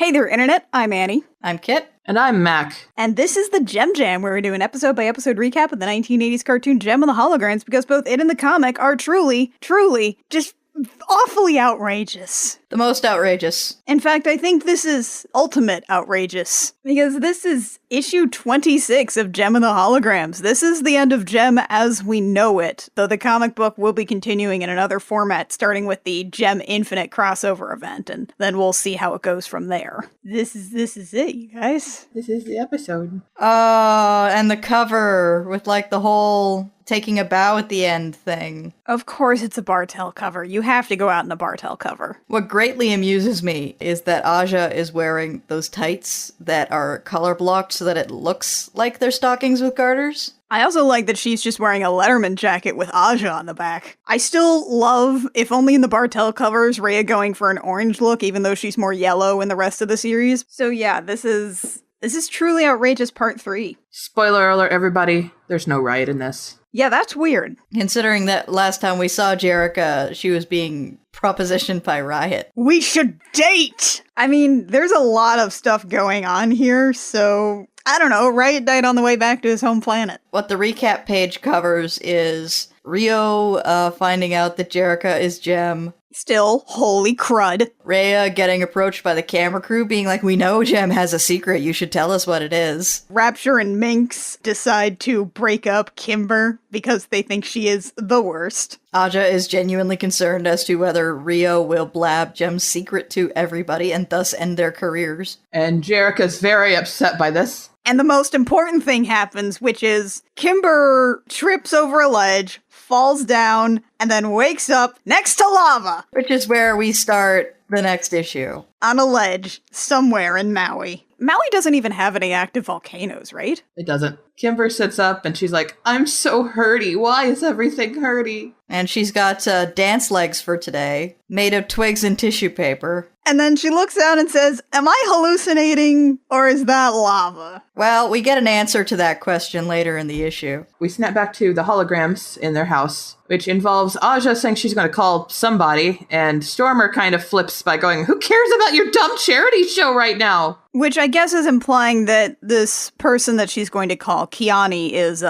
Hey there, Internet. I'm Annie. I'm Kit. And I'm Mac. And this is the Gem Jam, where we do an episode-by-episode recap of the 1980s cartoon Gem and the Holograms, because both it and the comic are truly just awfully outrageous. The most outrageous. In fact, I think this is ultimate outrageous, because this is issue 26 of Gem and the Holograms. This is the end of Gem as we know it, though the comic book will be continuing in another format, starting with the Gem Infinite crossover event, and then we'll see how it goes from there. This is it, you guys. This is the episode. And the cover with like the whole taking a bow at the end thing. Of course it's a Bartel cover. You have to go out in a Bartel cover. What greatly amuses me is that Aja is wearing those tights that are color blocked so that it looks like they're stockings with garters. I also like that she's just wearing a Letterman jacket with Aja on the back. I still love, if only in the Bartel covers, Rhea going for an orange look, even though she's more yellow in the rest of the series. So yeah, this is truly outrageous part 3. Spoiler alert, everybody. There's no riot in this. Yeah, that's weird. Considering that last time we saw Jerrica, she was being propositioned by Riot. We should date! I mean, there's a lot of stuff going on here, so I don't know, Riot died on the way back to his home planet. What the recap page covers is Rio finding out that Jerrica is Gem. Still, holy crud. Rhea getting approached by the camera crew being like, we know Gem has a secret, you should tell us what it is. Rapture and Minx decide to break up Kimber because they think she is the worst. Aja is genuinely concerned as to whether Rio will blab Gem's secret to everybody and thus end their careers. And Jerrica's very upset by this. And the most important thing happens, which is Kimber trips over a ledge, falls down, and then wakes up next to lava. Which is where we start the next issue. On a ledge, somewhere in Maui. Maui doesn't even have any active volcanoes, right? It doesn't. Kimber sits up and she's like, I'm so hurty. Why is everything hurty? And she's got dance legs for today, made of twigs and tissue paper. And then she looks down and says, am I hallucinating, or is that lava? Well, we get an answer to that question later in the issue. We snap back to the holograms in their house, which involves Aja saying she's going to call somebody, and Stormer kind of flips by going, who cares about your dumb charity show right now? Which I guess is implying that this person that she's going to call, Kiani, is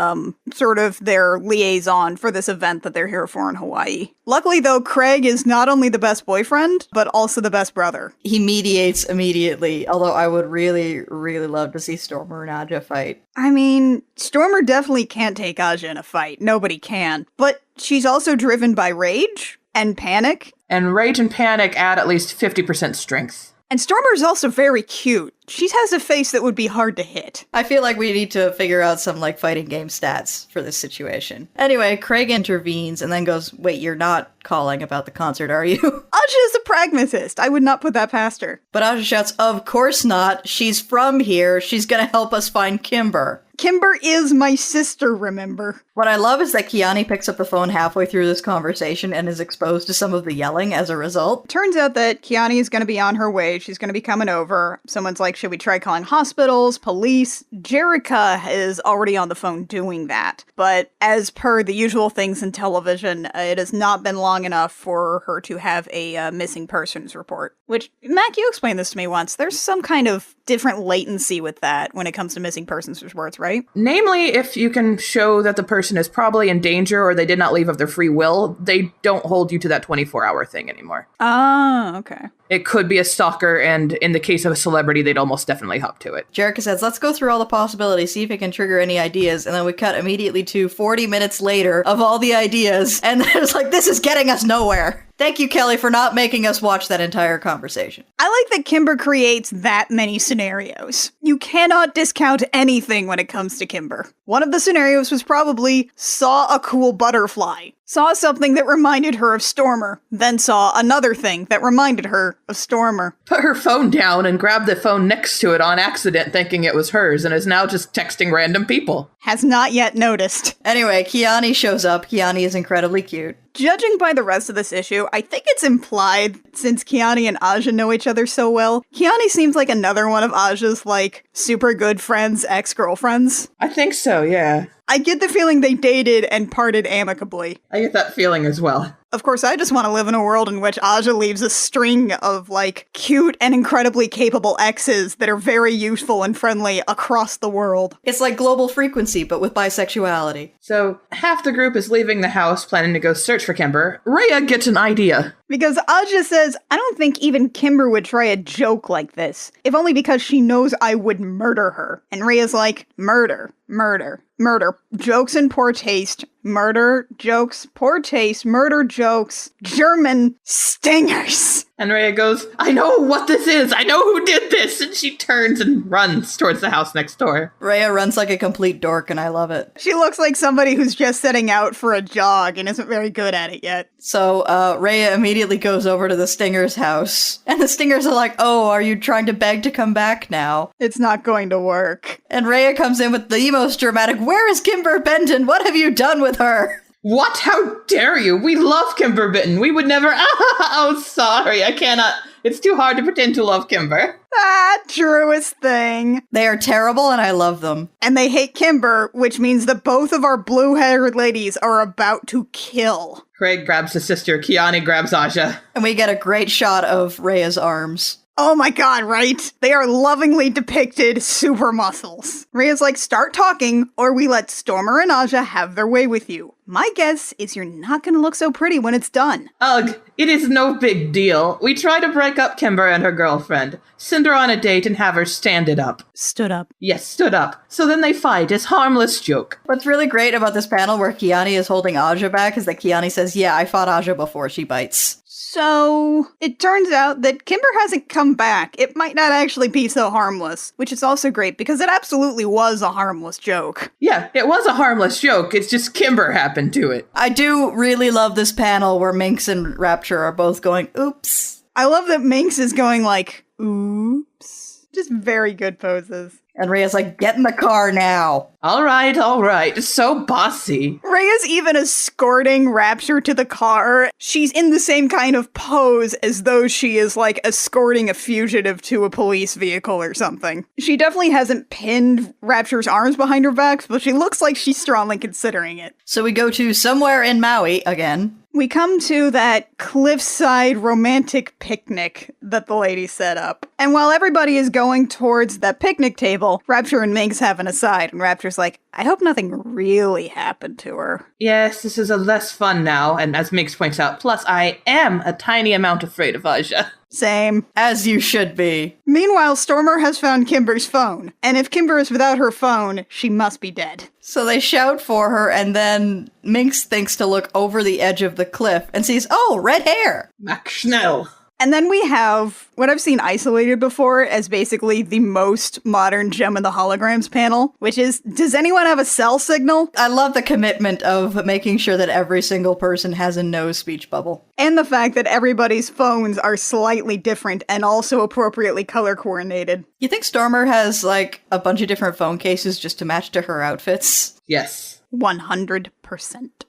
sort of their liaison for this event that they're here for in Hawaii. Luckily, though, Craig is not only the best boyfriend, but also the best brother. He mediates immediately, although I would really, really love to see Stormer and Aja fight. I mean, Stormer definitely can't take Aja in a fight. Nobody can. But she's also driven by rage and panic. And rage and panic add at least 50% strength. And Stormer's also very cute. She has a face that would be hard to hit. I feel like we need to figure out some, like, fighting game stats for this situation. Anyway, Craig intervenes and then goes, wait, you're not calling about the concert, are you? Aja is a pragmatist. I would not put that past her. But Aja shouts, of course not. She's from here. She's gonna help us find Kimber. Kimber is my sister, remember? What I love is that Kiani picks up the phone halfway through this conversation and is exposed to some of the yelling as a result. Turns out that Kiani is going to be on her way. She's going to be coming over. Someone's like, should we try calling hospitals, police? Jerrica is already on the phone doing that. But as per the usual things in television, it has not been long enough for her to have a missing persons report. Which, Mac, you explained this to me once. There's some kind of different latency with that when it comes to missing persons reports, right? Namely, if you can show that the person is probably in danger or they did not leave of their free will, they don't hold you to that 24-hour thing anymore. Ah, okay. It could be a stalker, and in the case of a celebrity, they'd almost definitely hop to it. Jerrica says, let's go through all the possibilities, see if it can trigger any ideas, and then we cut immediately to 40 minutes later of all the ideas, and it's like, this is getting us nowhere. Thank you, Kelly, for not making us watch that entire conversation. I like that Kimber creates that many scenarios. You cannot discount anything when it comes to Kimber. One of the scenarios was probably saw a cool butterfly, saw something that reminded her of Stormer, then saw another thing that reminded her of Stormer. Put her phone down and grabbed the phone next to it on accident thinking it was hers and is now just texting random people. Has not yet noticed. Anyway, Kiani shows up. Kiani is incredibly cute. Judging by the rest of this issue, I think it's implied, since Kiani and Aja know each other so well, Kiani seems like another one of Aja's, like, super good friends' ex-girlfriends. I think so, yeah. I get the feeling they dated and parted amicably. I get that feeling as well. Of course, I just want to live in a world in which Aja leaves a string of, like, cute and incredibly capable exes that are very useful and friendly across the world. It's like Global Frequency, but with bisexuality. So half the group is leaving the house, planning to go search for Kimber. Rhea gets an idea. Because Aja says, I don't think even Kimber would try a joke like this, if only because she knows I would murder her. And Rhea's like, murder, murder, murder, jokes in poor taste, murder, jokes, poor taste, murder, jokes, German stingers. And Rhea goes, I know what this is. I know who did this. And she turns and runs towards the house next door. Rhea runs like a complete dork, and I love it. She looks like somebody who's just setting out for a jog and isn't very good at it yet. So, Rhea immediately goes over to the Stingers' house. And the Stingers are like, oh, are you trying to beg to come back now? It's not going to work. And Rhea comes in with the most dramatic, where is Kimber Benton? What have you done with her? What? How dare you? We love Kimber Bitten. We would never. Oh, sorry. I cannot. It's too hard to pretend to love Kimber. Ah, truest thing. They are terrible and I love them. And they hate Kimber, which means that both of our blue-haired ladies are about to kill. Craig grabs his sister. Kiani grabs Aja. And we get a great shot of Rhea's arms. Oh my god, right? They are lovingly depicted super muscles. Rhea's like, start talking, or we let Stormer and Aja have their way with you. My guess is you're not gonna look so pretty when it's done. Ugh, it is no big deal. We try to break up Kimber and her girlfriend, send her on a date and have her stand it up. Stood up. Yes, stood up. So then they fight. It's harmless joke. What's really great about this panel where Kiani is holding Aja back is that Kiani says, yeah, I fought Aja before she bites. So, it turns out that Kimber hasn't come back. It might not actually be so harmless, which is also great because it absolutely was a harmless joke. Yeah, it was a harmless joke. It's just Kimber happened to it. I do really love this panel where Minx and Rapture are both going, oops. I love that Minx is going like, oops. Just very good poses. And Rhea's like, get in the car now. All right. So bossy. Rhea's even escorting Rapture to the car. She's in the same kind of pose as though she is, like, escorting a fugitive to a police vehicle or something. She definitely hasn't pinned Rapture's arms behind her back, but she looks like she's strongly considering it. So we go to somewhere in Maui again. We come to that cliffside romantic picnic that the lady set up. And while everybody is going towards that picnic table, Rapture and Minx have an aside, and Rapture's like, I hope nothing really happened to her. Yes, this is a less fun now, and as Minx points out, plus I am a tiny amount afraid of Aja. Same. As you should be. Meanwhile, Stormer has found Kimber's phone, and if Kimber is without her phone, she must be dead. So they shout for her, and then Minx thinks to look over the edge of the cliff and sees, oh, red hair! Mach schnell. And then we have what I've seen isolated before as basically the most modern Gem in the Holograms panel, which is, does anyone have a cell signal? I love the commitment of making sure that every single person has a no speech bubble. And the fact that everybody's phones are slightly different and also appropriately color coordinated. You think Stormer has, like, a bunch of different phone cases just to match to her outfits? Yes. 100%.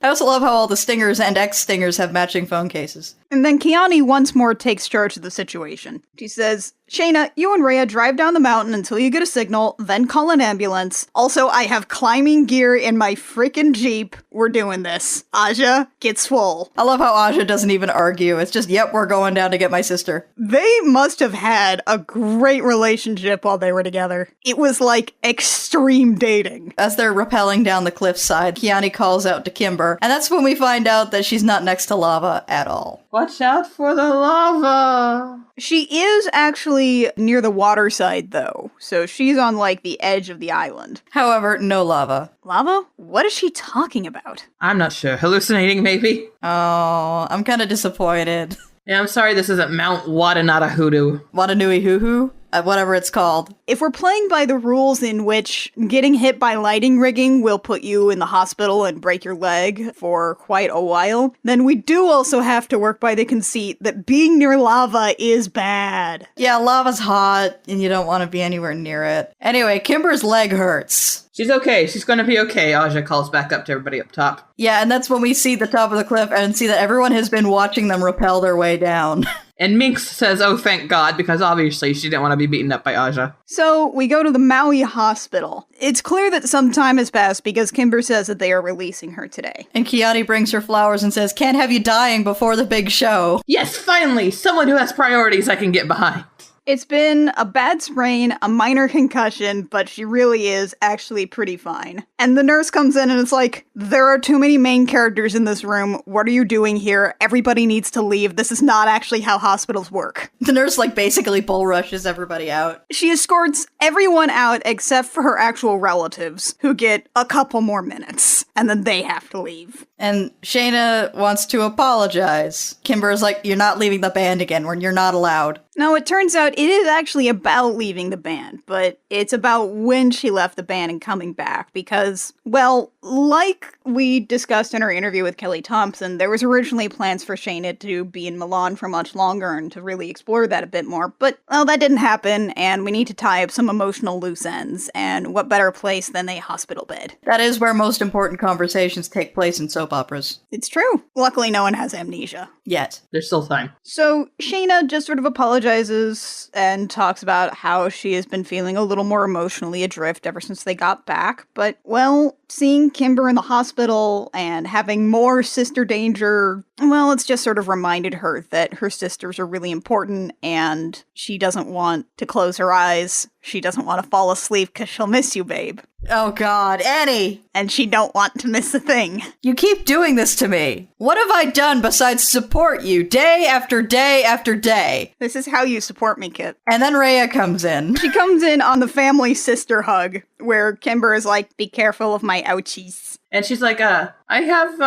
I also love how all the Stingers and ex-Stingers have matching phone cases. And then Kiani once more takes charge of the situation. She says, Shayna, you and Rhea drive down the mountain until you get a signal, then call an ambulance. Also, I have climbing gear in my freaking Jeep. We're doing this. Aja, get swole. I love how Aja doesn't even argue. It's just, yep, we're going down to get my sister. They must have had a great relationship while they were together. It was like extreme dating. As they're rappelling down the cliffside, Kiani calls out to Kimber, and that's when we find out that she's not next to lava at all. Watch out for the lava. She is actually near the water side, though, so she's on, like, the edge of the island. However, no lava. Lava? What is she talking about? I'm not sure. Hallucinating, maybe? Oh, I'm kind of disappointed. Yeah, I'm sorry this isn't Mount Watanata Hoodoo. Watanui Hoo-Hoo? Whatever it's called. If we're playing by the rules in which getting hit by lighting rigging will put you in the hospital and break your leg for quite a while, then we do also have to work by the conceit that being near lava is bad. Yeah, lava's hot, and you don't want to be anywhere near it. Anyway, Kimber's leg hurts. She's okay. She's going to be okay, Aja calls back up to everybody up top. Yeah, and that's when we see the top of the cliff and see that everyone has been watching them rappel their way down. And Minx says, oh, thank God, because obviously she didn't want to be beaten up by Aja. So we go to the Maui hospital. It's clear that some time has passed because Kimber says that they are releasing her today. And Kiani brings her flowers and says, can't have you dying before the big show. Yes, finally, someone who has priorities I can get behind. It's been a bad sprain, a minor concussion, but she really is actually pretty fine. And the nurse comes in and it's like, there are too many main characters in this room. What are you doing here? Everybody needs to leave. This is not actually how hospitals work. The nurse, basically bull rushes everybody out. She escorts everyone out except for her actual relatives, who get a couple more minutes, and then they have to leave. And Shayna wants to apologize. Kimber is like, you're not leaving the band again, when you're not allowed. No, it turns out it is actually about leaving the band, but it's about when she left the band and coming back, because, well, like we discussed in our interview with Kelly Thompson, there was originally plans for Shayna to be in Milan for much longer and to really explore that a bit more, but, well, that didn't happen, and we need to tie up some emotional loose ends, and what better place than a hospital bed? That is where most important conversations take place in soap operas. It's true. Luckily, no one has amnesia. Yet. There's still time. So, Shayna just sort of apologizes and talks about how she has been feeling a little more emotionally adrift ever since they got back, but, well, seeing Kimber in the hospital and having more sister danger, well, it's just sort of reminded her that her sisters are really important and she doesn't want to close her eyes. She doesn't want to fall asleep because she'll miss you, babe. Oh God, Annie! And she don't want to miss a thing. You keep doing this to me. What have I done besides support you day after day after day? This is how you support me, Kit. And then Rhea comes in. She comes in on the family sister hug, where Kimber is like, be careful of my ouchies. And she's like, I have,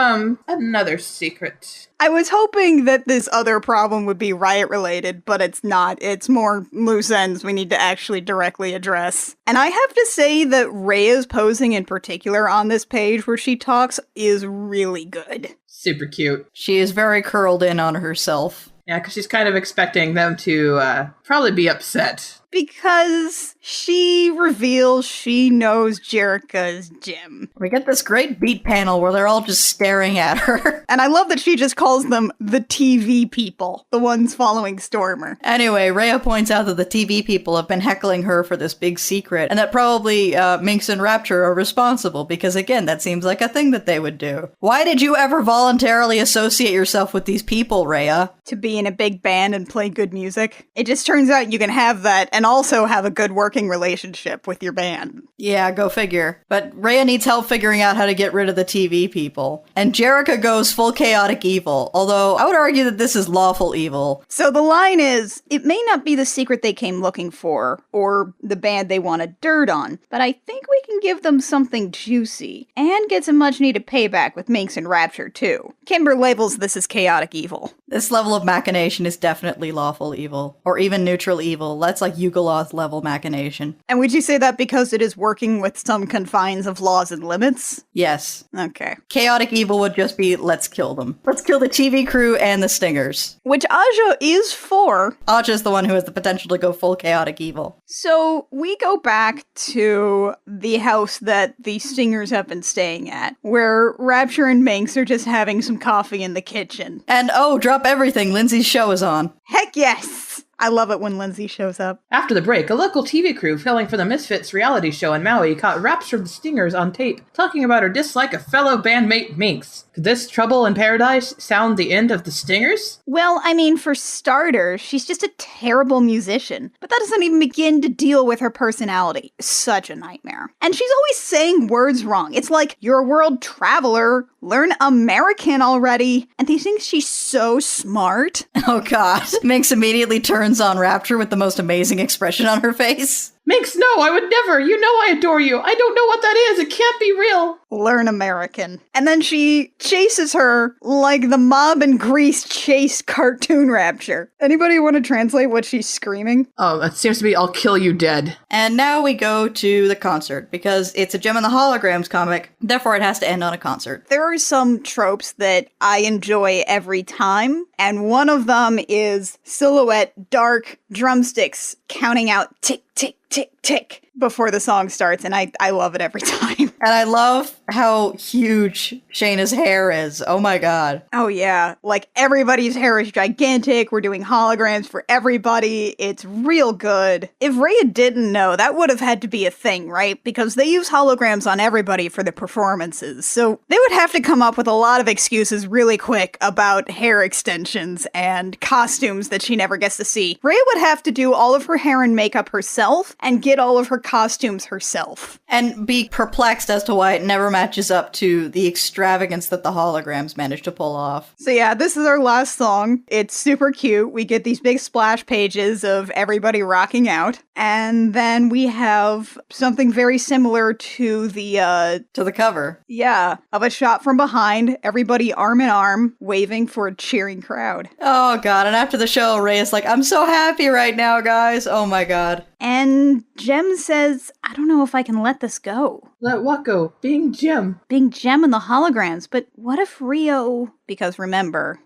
another secret. I was hoping that this other problem would be riot-related, but it's not. It's more loose ends we need to actually directly address. And I have to say that Rhea's posing in particular on this page where she talks is really good. Super cute. She is very curled in on herself. Yeah, because she's kind of expecting them to, probably be upset. Because she reveals she knows Jerrica's JEM. We get this great beat panel where they're all just staring at her. And I love that she just calls them the TV people, the ones following Stormer. Anyway, Rhea points out that the TV people have been heckling her for this big secret, and that probably Minx and Rapture are responsible, because again, that seems like a thing that they would do. Why did you ever voluntarily associate yourself with these people, Rhea? To be in a big band and play good music. It just turns out you can have that and also have a good working relationship with your band. Yeah, go figure. But Rhea needs help figuring out how to get rid of the TV people. And Jerrica goes full chaotic evil, although I would argue that this is lawful evil. So the line is, it may not be the secret they came looking for, or the band they wanted dirt on, but I think we can give them something juicy, and get some much needed payback with Minx and Rapture too. Kimber labels this as chaotic evil. This level of machination is definitely lawful evil, or even neutral evil. That's like Yugoloth level machination. And would you say that because it is working with some confines of laws and limits? Yes. Okay. Chaotic evil would just be, let's kill them. Let's kill the TV crew and the Stingers. Which Aja is for. Aja's the one who has the potential to go full chaotic evil. So we go back to the house that the Stingers have been staying at, where Rapture and Minx are just having some coffee in the kitchen. And oh, drop everything, Lindsay's show is on. Heck yes! I love it when Lindsay shows up. After the break, a local TV crew filming for the Misfits reality show in Maui caught Rapture of the Stingers on tape, talking about her dislike of fellow bandmate Minx. Could this trouble in paradise sound the end of the Stingers? Well, I mean, for starters, she's just a terrible musician, but that doesn't even begin to deal with her personality. Such a nightmare. And she's always saying words wrong. It's like, you're a world traveler, learn American already, and he thinks she's so smart. Oh god. Minx immediately turns on Rapture with the most amazing expression on her face. Minx, no, I would never. You know I adore you. I don't know what that is. It can't be real. Learn American. And then she chases her like the mob in Grease chased cartoon Rapture. Anybody want to translate what she's screaming? Oh, that seems to be I'll kill you dead. And now we go to the concert, because it's a JEM and the Holograms comic, therefore it has to end on a concert. There are some tropes that I enjoy every time, and one of them is silhouette, dark drumsticks counting out tick, tick, tick, tick before the song starts, and I love it every time. And I love how huge Shayna's hair is. Oh my god. Oh yeah, like everybody's hair is gigantic. We're doing holograms for everybody. It's real good. If Rhea didn't know, that would have had to be a thing, right? Because they use holograms on everybody for the performances. So they would have to come up with a lot of excuses really quick about hair extensions and costumes that she never gets to see. Rhea would have to do all of her hair and makeup herself and get all of her costumes herself. And be perplexed as to why it never matches up to the extravagance that the holograms managed to pull off. So yeah, this is our last song. It's super cute. We get these big splash pages of everybody rocking out. And then we have something very similar to the cover. Yeah, of a shot from behind, everybody arm in arm, waving for a cheering crowd. Oh god, and after the show, Ray is like, I'm so happy right now, guys. Oh my god. And JEM says, I don't know if I can let this go. Let what go? Being JEM. Being JEM and the holograms, but what if Rio... Because remember,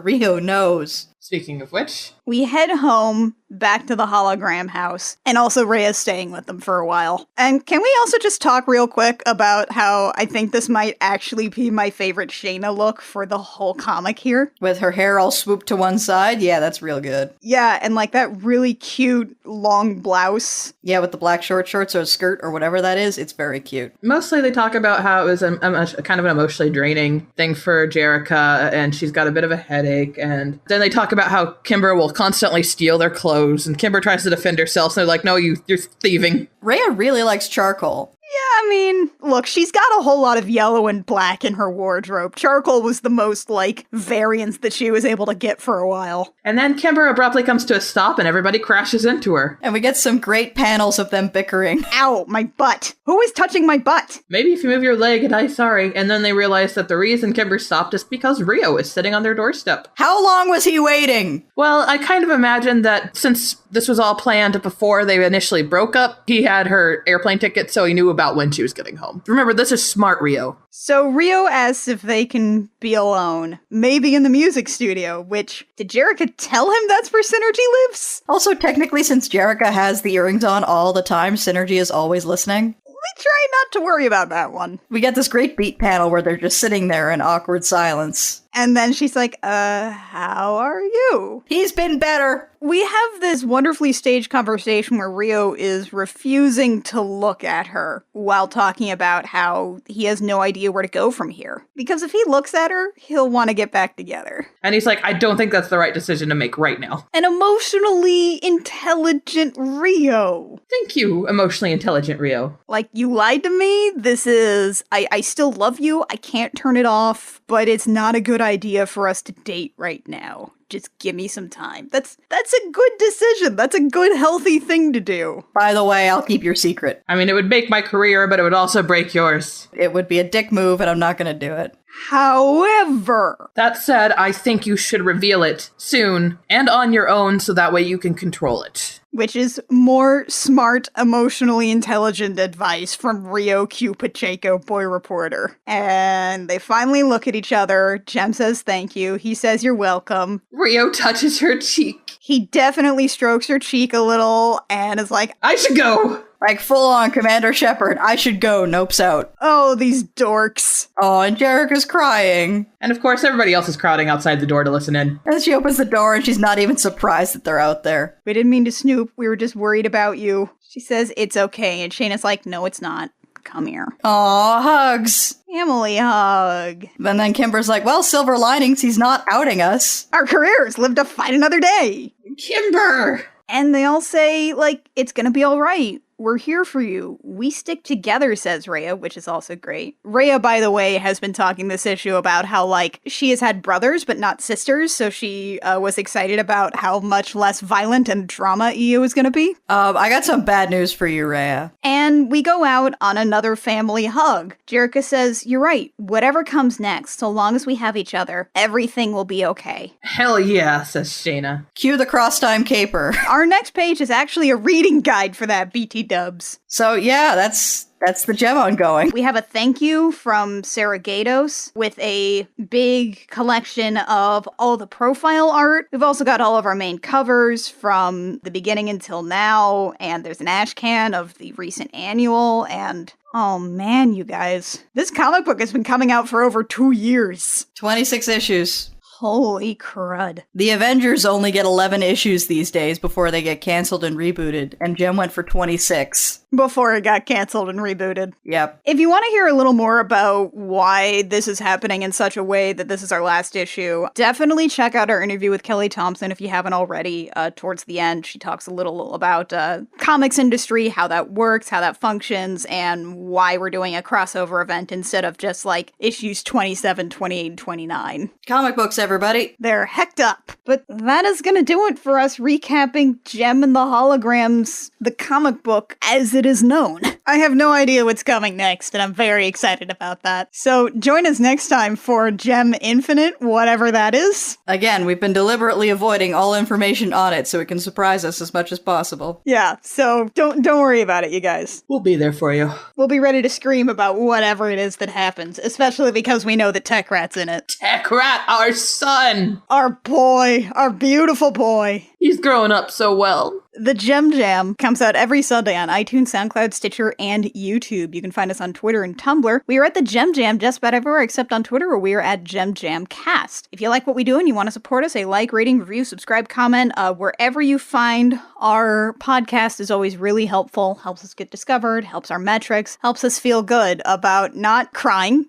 Rio knows. Speaking of which, we head home, back to the hologram house, and also Rhea's staying with them for a while. And can we also just talk real quick about how I think this might actually be my favorite Shayna look for the whole comic here? With her hair all swooped to one side? Yeah, that's real good. Yeah, and like that really cute long blouse. Yeah, with the black short shorts or a skirt or whatever that is, it's very cute. Mostly they talk about how it was a kind of an emotionally draining thing for Jerrica, and she's got a bit of a headache, and then they talk about how Kimber will constantly steal their clothes, and Kimber tries to defend herself, so they're like, no, you're thieving. Rhea really likes charcoal. Yeah, I mean, look, she's got a whole lot of yellow and black in her wardrobe. Charcoal was the most, like, variance that she was able to get for a while. And then Kimber abruptly comes to a stop and everybody crashes into her. And we get some great panels of them bickering. Ow, my butt. Who is touching my butt? Maybe if you move your leg and I sorry. And then they realize that the reason Kimber stopped is because Rio is sitting on their doorstep. How long was he waiting? Well, I kind of imagine that since this was all planned before they initially broke up, he had her airplane ticket, so he knew about when she was getting home. Remember, this is smart Rio. So Rio asks if they can be alone, maybe in the music studio, which, did Jerrica tell him that's where Synergy lives? Also, technically, since Jerrica has the earrings on all the time, Synergy is always listening. We try not to worry about that one. We get this great beat panel where they're just sitting there in awkward silence. And then she's like, how are you? He's been better. We have this wonderfully staged conversation where Rio is refusing to look at her while talking about how he has no idea where to go from here. Because if he looks at her, he'll want to get back together. And he's like, I don't think that's the right decision to make right now. An emotionally intelligent Rio. Thank you, emotionally intelligent Rio. Like, you lied to me. This is, I still love you. I can't turn it off, but it's not a good idea for us to date right now. Just give me some time. That's a good decision. That's a good, healthy thing to do. By the way, I'll keep your secret. I mean, it would make my career, but it would also break yours. It would be a dick move, and I'm not going to do it. However, that said, I think you should reveal it soon and on your own so that way you can control it. Which is more smart, emotionally intelligent advice from Rio Q Pacheco, boy reporter. And they finally look at each other. JEM says thank you. He says you're welcome. Rio touches her cheek. He definitely strokes her cheek a little and is like, I should go. Like, full on Commander Shepard, I should go, Nope's out. Oh, these dorks. Oh, and Jerrica's crying. And of course, everybody else is crowding outside the door to listen in. And she opens the door and she's not even surprised that they're out there. We didn't mean to snoop. We were just worried about you. She says, it's okay. And Shayna's like, no, it's not. Come here. Aw, hugs. Family hug. And then Kimber's like, well, silver linings, he's not outing us. Our careers live to fight another day. Kimber! And they all say, like, it's gonna be all right. We're here for you. We stick together, says Rhea, which is also great. Rhea, by the way, has been talking this issue about how, like, she has had brothers but not sisters, so she was excited about how much less violent and drama EU is going to be. I got some bad news for you, Rhea. And we go out on another family hug. Jerrica says, you're right. Whatever comes next, so long as we have each other, everything will be okay. Hell yeah, says Shayna. Cue the cross-time caper. Our next page is actually a reading guide for that, BT dubs. So yeah, that's the gem ongoing. We have a thank you from Sarah Gatos with a big collection of all the profile art. We've also got all of our main covers from the beginning until now, and there's an ash can of the recent annual, and oh man, you guys. This comic book has been coming out for over 2 years. 26 issues. Holy crud. The Avengers only get 11 issues these days before they get canceled and rebooted, and Jem went for 26. Before it got canceled and rebooted. Yep. If you want to hear a little more about why this is happening in such a way that this is our last issue, definitely check out our interview with Kelly Thompson if you haven't already. Towards the end, she talks a little about comics industry, how that works, how that functions, and why we're doing a crossover event instead of just like issues 27, 28, and 29. Comic books, everybody. They're hecked up. But that is going to do it for us recapping Jem and the Holograms, the comic book as it is known. I have no idea what's coming next, and I'm very excited about that. So join us next time for Jem Infinite, whatever that is. Again, we've been deliberately avoiding all information on it so it can surprise us as much as possible. Yeah, so don't worry about it, you guys. We'll be there for you. We'll be ready to scream about whatever it is that happens, especially because we know that Tech Rat's in it. Tech Rat, our son! Our boy, our beautiful boy. He's growing up so well. The Jem Jam comes out every Sunday on iTunes, SoundCloud, Stitcher, and YouTube. You can find us on Twitter and Tumblr. We are at the Jem Jam just about everywhere except on Twitter, where we are at Jem Jam Cast. If you like what we do and you want to support us, a like, rating, review, subscribe, comment, wherever you find our podcast is always really helpful. Helps us get discovered, helps our metrics, helps us feel good about not crying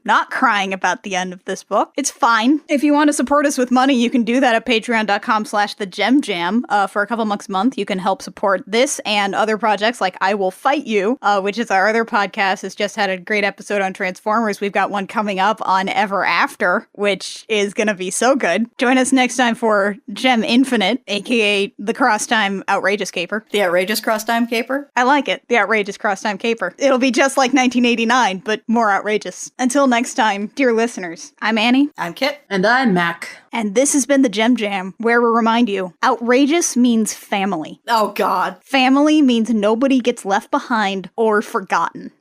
about the end of this book. It's fine. If you want to support us with money, you can do that at patreon.com/thejemjam. For a couple bucks a month, you can help support this and other projects like I Will Fight You, which is our other podcast. It's just had a great episode on Transformers. We've got one coming up on Ever After, which is going to be so good. Join us next time for Jem Infinite, aka the Cross-Time Outrageous Caper. The Outrageous Cross-Time Caper? I like it. The Outrageous Cross-Time Caper. It'll be just like 1989, but more outrageous. Until next time, dear listeners, I'm Annie. I'm Kit. And I'm Mac. And this has been the Jem Jam, where we remind you, outrageous means family. Oh, God. Family means nobody gets left behind or forgotten.